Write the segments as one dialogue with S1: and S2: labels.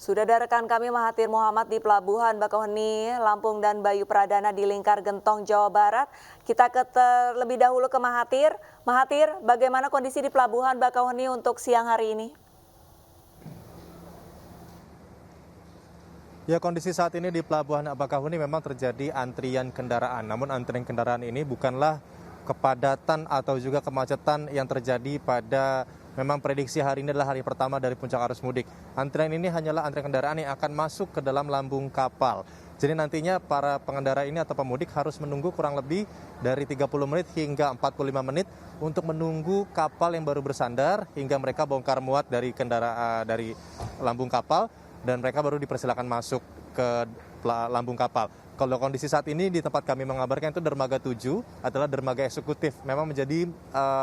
S1: Sudah ada rekan kami Mahathir Muhammad di Pelabuhan Bakauheni, Lampung dan Bayu Pradana di Lingkar Gentong, Jawa Barat. Kita terlebih dahulu ke Mahathir. Mahathir, bagaimana kondisi di Pelabuhan Bakauheni untuk siang hari ini?
S2: Ya, kondisi saat ini di Pelabuhan Bakauheni memang terjadi antrian kendaraan. Namun antrian kendaraan ini bukanlah kepadatan atau juga kemacetan yang terjadi pada memang prediksi hari ini adalah hari pertama dari puncak arus mudik. Antrian ini hanyalah antrian kendaraan yang akan masuk ke dalam lambung kapal. Jadi nantinya para pengendara ini atau pemudik harus menunggu kurang lebih dari 30 menit hingga 45 menit untuk menunggu kapal yang baru bersandar hingga mereka bongkar muat dari dari lambung kapal dan mereka baru dipersilakan masuk ke lambung kapal. Kalau kondisi saat ini di tempat kami mengabarkan itu dermaga 7 adalah dermaga eksekutif. Memang menjadi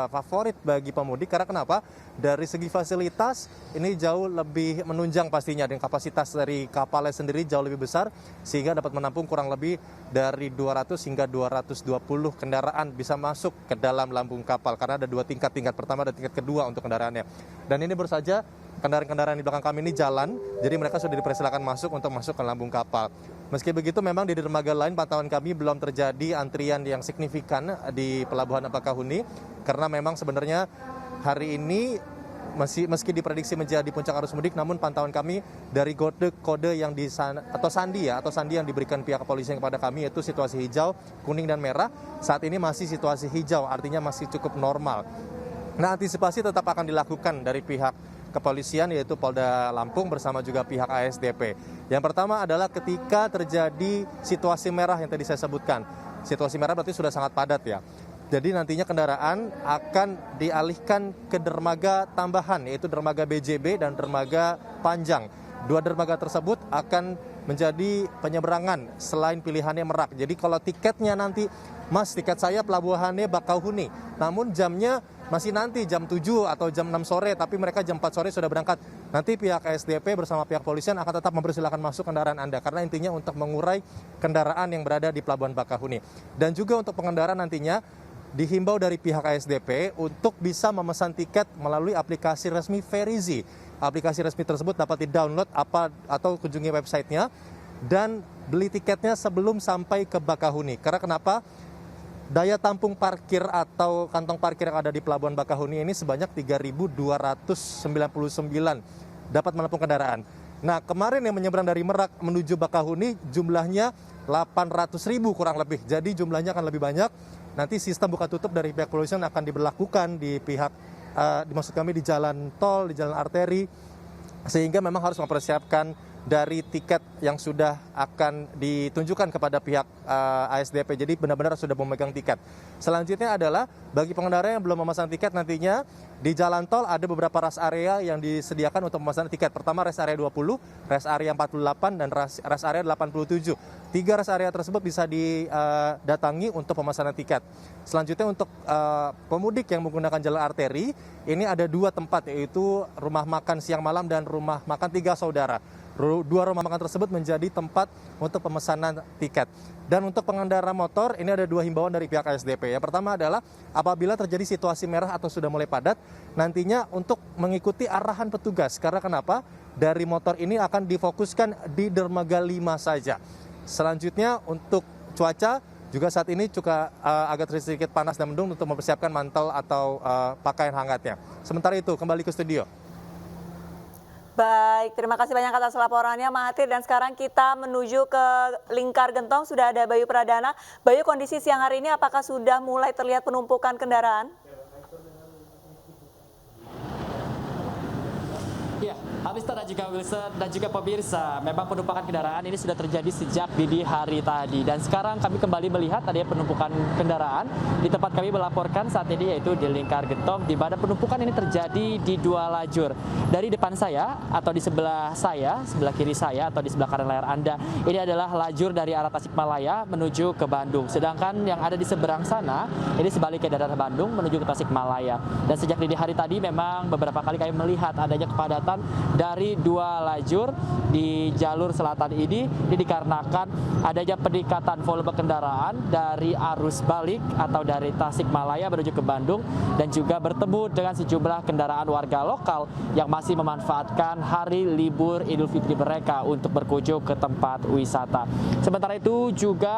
S2: favorit bagi pemudik karena kenapa? Dari segi fasilitas ini jauh lebih menunjang pastinya dan kapasitas dari kapalnya sendiri jauh lebih besar sehingga dapat menampung kurang lebih dari 200 hingga 220 kendaraan bisa masuk ke dalam lambung kapal karena ada dua tingkat pertama dan tingkat kedua untuk kendaraannya. Dan ini baru saja kendaraan-kendaraan di belakang kami ini jalan, jadi mereka sudah dipersilakan masuk untuk masuk ke lambung kapal. Meski begitu memang di dermaga lain pantauan kami belum terjadi antrian yang signifikan di Pelabuhan Bakauheni karena memang sebenarnya hari ini meski diprediksi menjadi puncak arus mudik, namun pantauan kami dari kode yang sandi yang diberikan pihak kepolisian kepada kami yaitu situasi hijau, kuning dan merah. Saat ini masih situasi hijau, artinya masih cukup normal. Nah, antisipasi tetap akan dilakukan dari pihak kepolisian yaitu Polda Lampung bersama juga pihak ASDP. Yang pertama adalah ketika terjadi situasi merah yang tadi saya sebutkan. Situasi merah berarti sudah sangat padat ya. Jadi nantinya kendaraan akan dialihkan ke dermaga tambahan yaitu dermaga BJB dan dermaga Panjang. Dua dermaga tersebut akan menjadi penyeberangan selain pilihannya Merak. Jadi kalau tiketnya nanti, Mas, tiket saya pelabuhannya Bakauheni, namun jamnya masih nanti jam 7 atau jam 6 sore, tapi mereka jam 4 sore sudah berangkat. Nanti pihak SDP bersama pihak polisian akan tetap mempersilahkan masuk kendaraan Anda, karena intinya untuk mengurai kendaraan yang berada di Pelabuhan Bakauheni. Dan juga untuk pengendara nantinya dihimbau dari pihak ASDP untuk bisa memesan tiket melalui aplikasi resmi Verizi. Aplikasi resmi tersebut dapat di-download atau kunjungi websitenya dan beli tiketnya sebelum sampai ke Bakauheni. Karena kenapa? Daya tampung parkir atau kantong parkir yang ada di Pelabuhan Bakauheni ini sebanyak 3.299 dapat menampung kendaraan. Nah, kemarin yang menyeberang dari Merak menuju Bakauheni jumlahnya 800.000 kurang lebih. Jadi jumlahnya akan lebih banyak. Nanti sistem buka tutup dari pihak kepolisian akan diberlakukan di pihak maksud kami di jalan tol, di jalan arteri, sehingga memang harus mempersiapkan dari tiket yang sudah akan ditunjukkan kepada pihak ASDP. Jadi benar-benar sudah memegang tiket. Selanjutnya adalah bagi pengendara yang belum memesan tiket nantinya di jalan tol ada beberapa rest area yang disediakan untuk memesan tiket. Pertama rest area 20, rest area 48, dan rest area 87. 3 rest area tersebut bisa didatangi untuk pemesanan tiket. Selanjutnya untuk pemudik yang menggunakan jalan arteri, ini ada 2 tempat yaitu rumah makan siang malam dan rumah makan 3 saudara. 2 rumah makan tersebut menjadi tempat untuk pemesanan tiket. Dan untuk pengendara motor, ini ada 2 himbauan dari pihak ASDP. Yang pertama adalah apabila terjadi situasi merah atau sudah mulai padat, nantinya untuk mengikuti arahan petugas. Karena kenapa? Dari motor ini akan difokuskan di dermaga 5 saja. Selanjutnya untuk cuaca, juga saat ini juga agak sedikit panas dan mendung untuk mempersiapkan mantel atau pakaian hangatnya. Sementara itu, kembali ke studio.
S1: Baik, terima kasih banyak atas laporannya Mahathir. Dan sekarang kita menuju ke Lingkar Gentong, sudah ada Bayu Pradana. Bayu, kondisi siang hari ini apakah sudah mulai terlihat penumpukan kendaraan?
S3: Ya, Arista dan juga Wilson dan juga pemirsa, memang penumpukan kendaraan ini sudah terjadi sejak dini hari tadi. Dan sekarang kami kembali melihat adanya penumpukan kendaraan di tempat kami melaporkan saat ini, yaitu di Lingkar Gentong, di mana penumpukan ini terjadi di 2 lajur. Dari depan saya atau di sebelah saya, sebelah kiri saya atau di sebelah kanan layar Anda, ini adalah lajur dari arah Tasikmalaya menuju ke Bandung. Sedangkan yang ada di seberang sana, ini sebaliknya dari Bandung menuju ke Tasikmalaya. Dan sejak dini hari tadi memang beberapa kali kami melihat adanya kepadatan dari 2 lajur di jalur selatan ini dikarenakan adanya peningkatan volume kendaraan dari arus balik atau dari Tasikmalaya menuju ke Bandung dan juga bertemu dengan sejumlah kendaraan warga lokal yang masih memanfaatkan hari libur Idul Fitri mereka untuk berkunjung ke tempat wisata. Sementara itu juga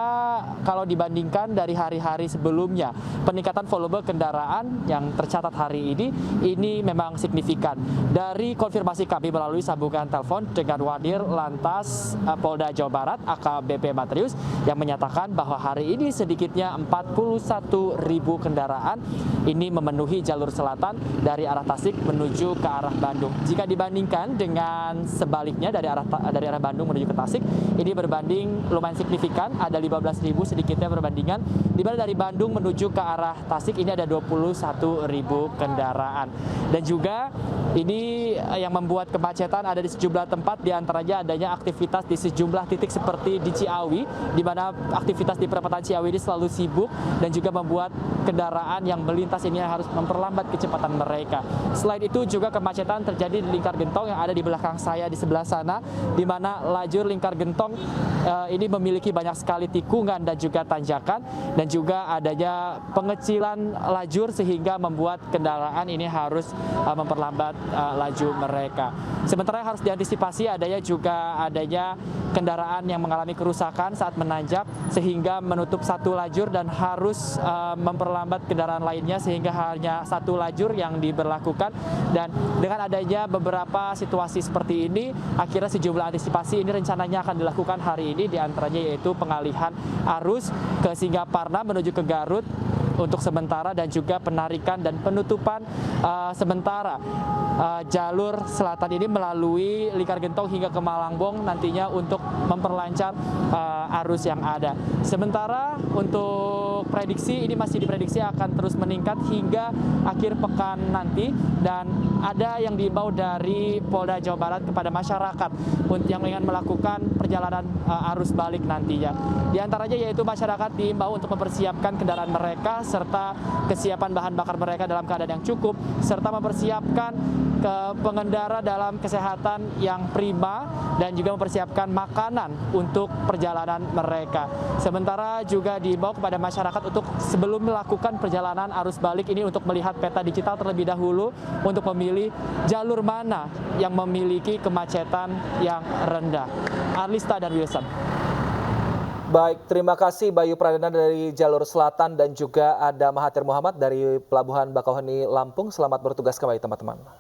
S3: kalau dibandingkan dari hari-hari sebelumnya, peningkatan volume kendaraan yang tercatat hari ini memang signifikan. Dari konfirmasi kami melalui sambungan telepon dengan Wadir Lantas Polda Jawa Barat AKBP Matrius yang menyatakan bahwa hari ini sedikitnya 41.000 kendaraan ini memenuhi jalur selatan dari arah Tasik menuju ke arah Bandung. Jika dibandingkan dengan sebaliknya dari arah Bandung menuju ke Tasik, ini berbanding lumayan signifikan, ada 15.000 sedikitnya perbandingan, di mana dari Bandung menuju ke arah Tasik ini ada 21.000 kendaraan. Dan juga ini yang membuat kemacetan ada di sejumlah tempat, diantaranya adanya aktivitas di sejumlah titik seperti di Ciawi, di mana aktivitas di perempatan Ciawi ini selalu sibuk dan juga membuat kendaraan yang melintas ini harus memperlambat kecepatan mereka. Selain itu juga kemacetan terjadi di Lingkar Gentong yang ada di belakang saya di sebelah sana, di mana lajur Lingkar Gentong ini memiliki banyak sekali tikungan dan juga tanjakan, dan juga adanya pengecilan lajur sehingga membuat kendaraan ini harus memperlambat laju mereka. Sementara yang harus diantisipasi adanya kendaraan yang mengalami kerusakan saat menanjak sehingga menutup satu lajur dan harus memperlambat kendaraan lainnya sehingga hanya satu lajur yang diberlakukan. Dan dengan adanya beberapa situasi seperti ini, akhirnya sejumlah antisipasi ini rencananya akan dilakukan hari ini, diantaranya yaitu pengalihan arus ke Singaparna menuju ke Garut untuk sementara, dan juga penarikan dan penutupan sementara jalur selatan ini melalui Lingkar Gentong hingga ke Malangbong nantinya untuk memperlancar arus yang ada. Sementara untuk prediksi ini masih diprediksi akan terus meningkat hingga akhir pekan nanti, dan ada yang diimbau dari Polda Jawa Barat kepada masyarakat yang ingin melakukan perjalanan arus balik nantinya. Di antaranya yaitu masyarakat diimbau untuk mempersiapkan kendaraan mereka serta kesiapan bahan bakar mereka dalam keadaan yang cukup, serta mempersiapkan pengendara dalam kesehatan yang prima dan juga mempersiapkan makanan untuk perjalanan mereka. Sementara juga diimbau kepada masyarakat untuk sebelum melakukan perjalanan arus balik ini untuk melihat peta digital terlebih dahulu untuk memilih jalur mana yang memiliki kemacetan yang rendah. Arlista dan Wilson.
S4: Baik, terima kasih Bayu Pradana dari jalur selatan dan juga ada Mahathir Muhammad dari Pelabuhan Bakauheni Lampung. Selamat bertugas kembali teman-teman.